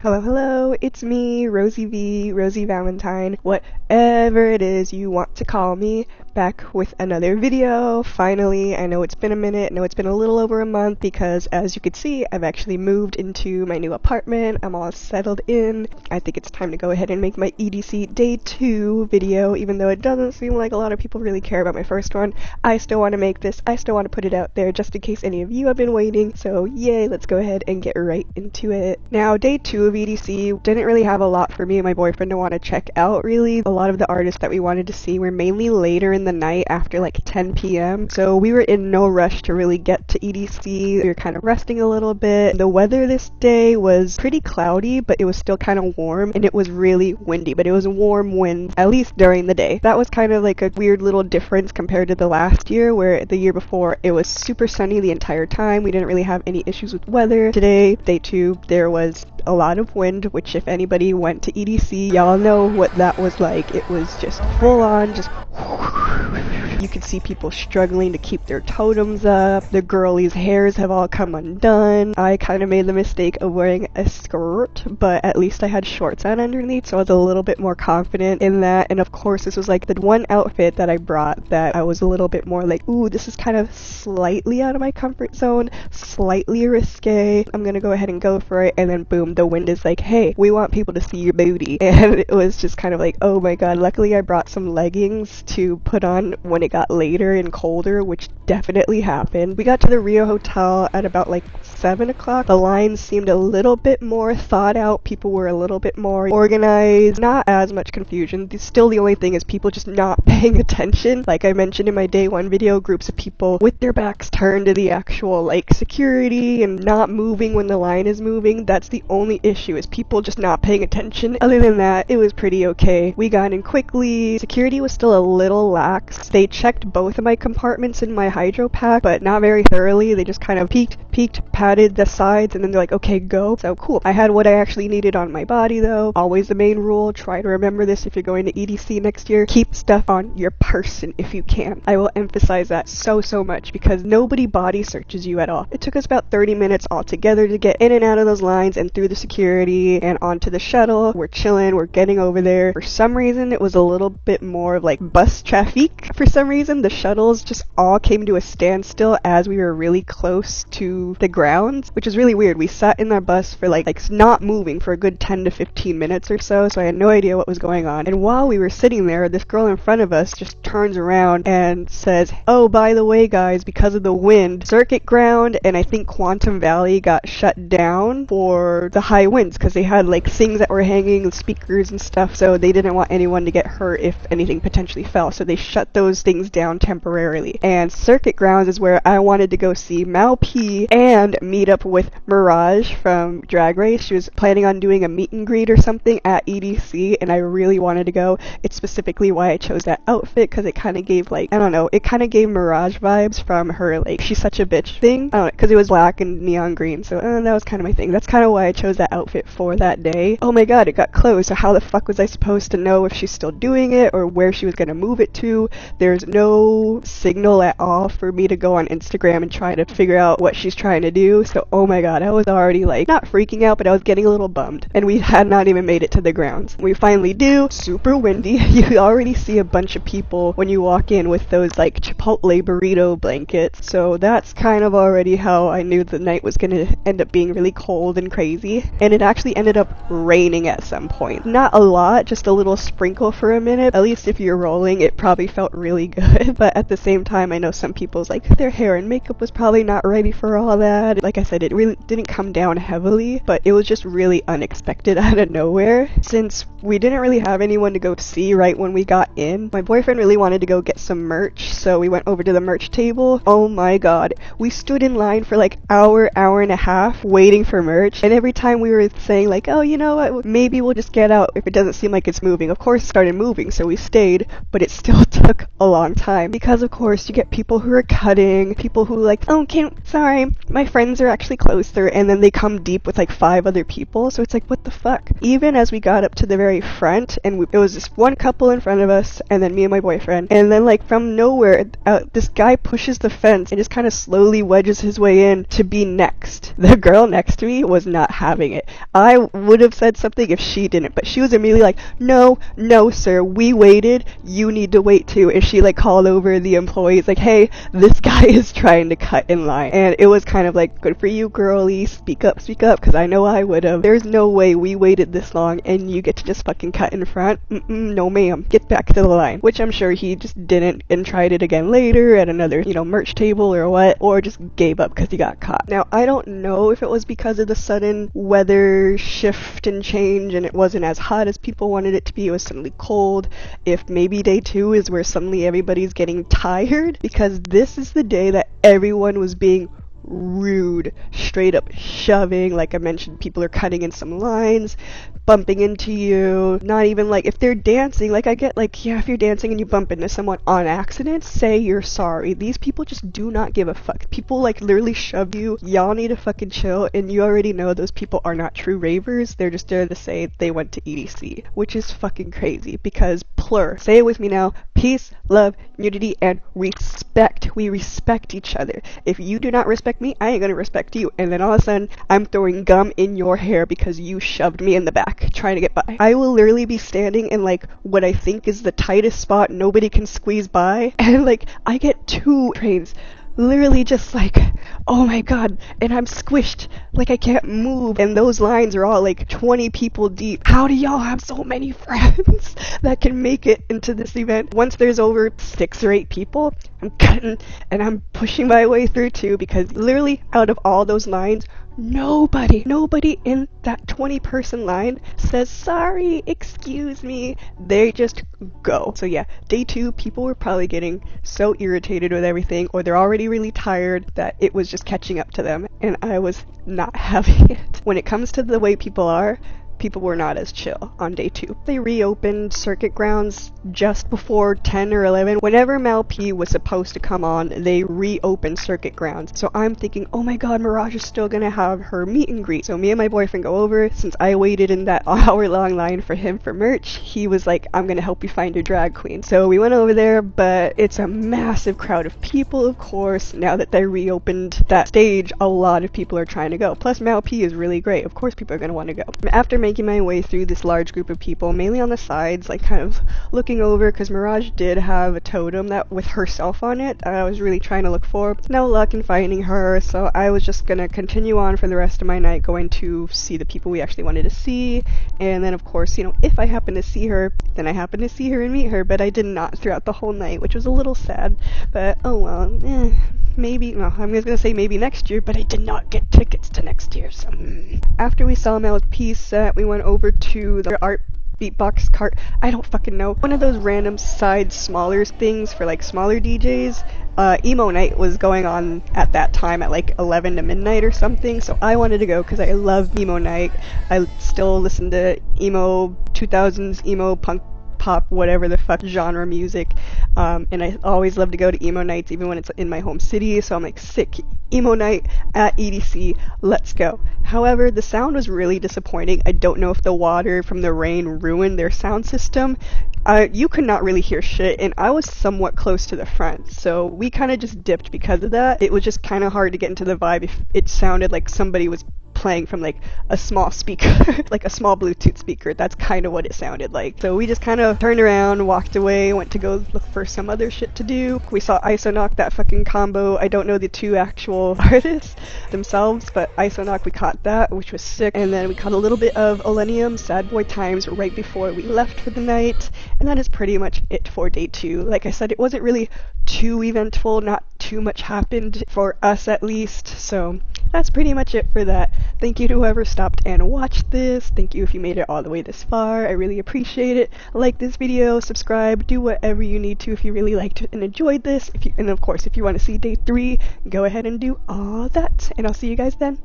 Hello, hello, it's me, Rosie V, Rosie Valentine, whatever it is you want to call me, back with another video. Finally, I know it's been a minute, I know it's been a little over a month because as you can see, I've actually moved into my new apartment, I'm all settled in. I think it's time to go ahead and make my EDC Day 2 video, even though it doesn't seem like a lot of people really care about my first one. I still want to make this, I still want to put it out there just in case any of you have been waiting, so yay, let's go ahead and get right into it. Now, Day 2 of EDC didn't really have a lot for me and my boyfriend to want to check out, really. A lot of the artists that we wanted to see were mainly later in the night after like 10 p.m. So we were in no rush to really get to EDC. We were kind of resting a little bit. The weather this day was pretty cloudy, but it was still kind of warm and it was really windy, but it was warm winds, at least during the day. That was kind of like a weird little difference compared to the last year, where the year before it was super sunny the entire time. We didn't really have any issues with weather. Today, Day 2, there was a lot of wind, which if anybody went to EDC, y'all know what that was like. It was just full on, just you could see people struggling to keep their totems up. The girlies' hairs have all come undone. I kind of made the mistake of wearing a skirt, but at least I had shorts on underneath, so I was a little bit more confident in that. And of course, this was like the one outfit that I brought that I was a little bit more like, ooh, this is kind of slightly out of my comfort zone, slightly risque. I'm gonna go ahead and go for it, and then boom, the wind is like, hey, we want people to see your booty. And it was just kind of like, oh my god. Luckily I brought some leggings to put on when it got later and colder, which definitely happened. We got to the Rio Hotel at about like 7 o'clock. The lines seemed a little bit more thought out. People were a little bit more organized. Not as much confusion. Still, the only thing is people just not paying attention. Like I mentioned in my Day 1 video, groups of people with their backs turned to the actual like security and not moving when the line is moving. That's the only issue, is people just not paying attention. Other than that, it was pretty okay. We got in quickly. Security was still a little lax. They checked both of my compartments in my hydro pack, but not very thoroughly. They just kind of peeked, patted the sides, and then they're like, okay, go. So cool. I had what I actually needed on my body though. Always the main rule, try to remember this if you're going to EDC next year. Keep stuff on your person if you can. I will emphasize that so much because nobody body searches you at all. It took us about 30 minutes altogether to get in and out of those lines and through the security and onto the shuttle. We're chilling, we're getting over there. For some reason, it was a little bit more of like bus traffic. For some reason, the shuttles just all came to a standstill as we were really close to the grounds, which is really weird. We sat in our bus for like not moving for a good 10 to 15 minutes or so I had no idea what was going on. And while we were sitting there, this girl in front of us just turns around and says, oh, by the way, guys, because of the wind, Circuit Ground and I think Quantum Valley got shut down for the high winds because they had like things that were hanging, speakers and stuff, so they didn't want anyone to get hurt if anything potentially fell, so they shut those things down temporarily. And Circuit Grounds is where I wanted to go see Mal P and meet up with Mirage from Drag Race. She was planning on doing a meet and greet or something at EDC, and I really wanted to go. It's specifically why I chose that outfit, because it kind of gave like, I don't know, it kind of gave Mirage vibes from her like she's such a bitch thing. I don't know, because it was black and neon green, so that was kind of my thing. That's kind of why I chose that outfit for that day. Oh my god, it got closed, so how the fuck was I supposed to know if she's still doing it or where she was gonna move it to? There's no signal at all for me to go on Instagram and try to figure out what she's trying to do, so oh my god, I was already like, not freaking out, but I was getting a little bummed, and we had not even made it to the grounds. We finally do. Super windy. You already see a bunch of people when you walk in with those like Chipotle burrito blankets, so that's kind of already how I knew the night was gonna end up being really cold and crazy. And it actually ended up raining at some point. Not a lot, just a little sprinkle for a minute. At least if you're rolling, it probably felt really good. But at the same time, I know some people's like their hair and makeup was probably not ready for all that. Like I said, it really didn't come down heavily, but it was just really unexpected out of nowhere. Since we didn't really have anyone to go see right when we got in, my boyfriend really wanted to go get some merch, so we went over to the merch table. Oh my god, we stood in line for like hour and a half waiting for merch, and every time we were saying like, oh, you know what, maybe we'll just get out if it doesn't seem like it's moving. Of course it started moving, so we stayed, but it still took a long time because of course you get people who are cutting, people who like, oh, sorry, my friends are actually closer, and then they come deep with like 5 other people, so it's like, what the fuck? Even as we got up to the very front, and it was just one couple in front of us, and then me and my boyfriend, and then like from nowhere, this guy pushes the fence and just kind of slowly wedges his way in to be next. The girl next to me was not having it. I would have said something if she didn't, but she was immediately like, no, sir, we waited, you need to wait too. And she like called over the employees like, hey, this guy is trying to cut in line. And it was kind of like, good for you, girlie, speak up, because I know I would have. There's no way we waited this long and you get to just fucking cut in front. No ma'am, get back to the line. Which I'm sure he just didn't, and tried it again later at another, merch table or what, or just gave up because he got caught. Now, I don't know if it was because of the sudden weather shift and change and it wasn't as hot as people wanted it to be, it was suddenly cold, if maybe day 2 is where suddenly everybody's getting tired, because this is the day that everyone was being rude, straight up shoving. Like I mentioned, people are cutting in some lines, bumping into you. Not even like if they're dancing, like I get like, yeah, if you're dancing and you bump into someone on accident, say you're sorry. These people just do not give a fuck. People like literally shove you. Y'all need to fucking chill, and you already know those people are not true ravers. They're just there to say they went to EDC, which is fucking crazy, because plur, say it with me now, peace, love, unity, and respect. We respect each other. If you do not respect me, I ain't gonna respect you. And then all of a sudden, I'm throwing gum in your hair because you shoved me in the back trying to get by. I will literally be standing in like what I think is the tightest spot nobody can squeeze by, and like I get 2 trains literally just like, oh my god, and I'm squished, like I can't move, and those lines are all like 20 people deep. How do y'all have so many friends that can make it into this event? Once there's over 6 or 8 people, I'm cutting and I'm pushing my way through too, because literally out of all those lines, nobody in that 20-person line says sorry, excuse me. They just go. So yeah, day 2, people were probably getting so irritated with everything, or they're already really tired that it was just catching up to them, and I was not having it. When it comes to the way people are, people were not as chill on day 2. They reopened circuit grounds just before 10 or 11. Whenever Mal P was supposed to come on, they reopened circuit grounds. So I'm thinking, oh my god, Mirage is still gonna have her meet and greet. So me and my boyfriend go over. Since I waited in that hour-long line for him for merch, he was like, I'm gonna help you find your drag queen. So we went over there, but it's a massive crowd of people, of course. Now that they reopened that stage, a lot of people are trying to go. Plus, Mal P is really great. Of course people are gonna want to go. After making my way through this large group of people, mainly on the sides, like kind of looking over, because Mirage did have a totem that with herself on it I was really trying to look for. No luck in finding her, so I was just gonna continue on for the rest of my night, going to see the people we actually wanted to see. And then of course, if I happen to see her, then I happen to see her and meet her, but I did not throughout the whole night, which was a little sad. But oh well, maybe, no, I'm just gonna say maybe next year, but I did not get tickets to next year, so After we saw Mel's piece set, we went over to the art beatbox cart. I don't fucking know. One of those random side smaller things for like smaller DJs. Emo night was going on at that time at like 11 to midnight or something, so I wanted to go because I love emo night. I still listen to emo 2000s, emo punk pop, whatever the fuck genre music, and I always love to go to emo nights even when it's in my home city, so I'm like, sick, emo night at EDC, let's go. However, the sound was really disappointing. I don't know if the water from the rain ruined their sound system. You could not really hear shit, and I was somewhat close to the front, so we kind of just dipped because of that. It was just kind of hard to get into the vibe if it sounded like somebody was playing from like a small speaker, like a small Bluetooth speaker. That's kind of what it sounded like. So we just kind of turned around, walked away, went to go look for some other shit to do. We saw Isonoc, that fucking combo. I don't know the 2 actual artists themselves, but Isonoc, we caught that, which was sick. And then we caught a little bit of Olenium, Sad Boy Times, right before we left for the night. And that is pretty much it for day 2. Like I said, it wasn't really too eventful, not too much happened for us at least, so that's pretty much it for that. Thank you to whoever stopped and watched this. Thank you if you made it all the way this far. I really appreciate it. Like this video, subscribe, do whatever you need to if you really liked it and enjoyed this. And of course, if you want to see day 3, go ahead and do all that. And I'll see you guys then.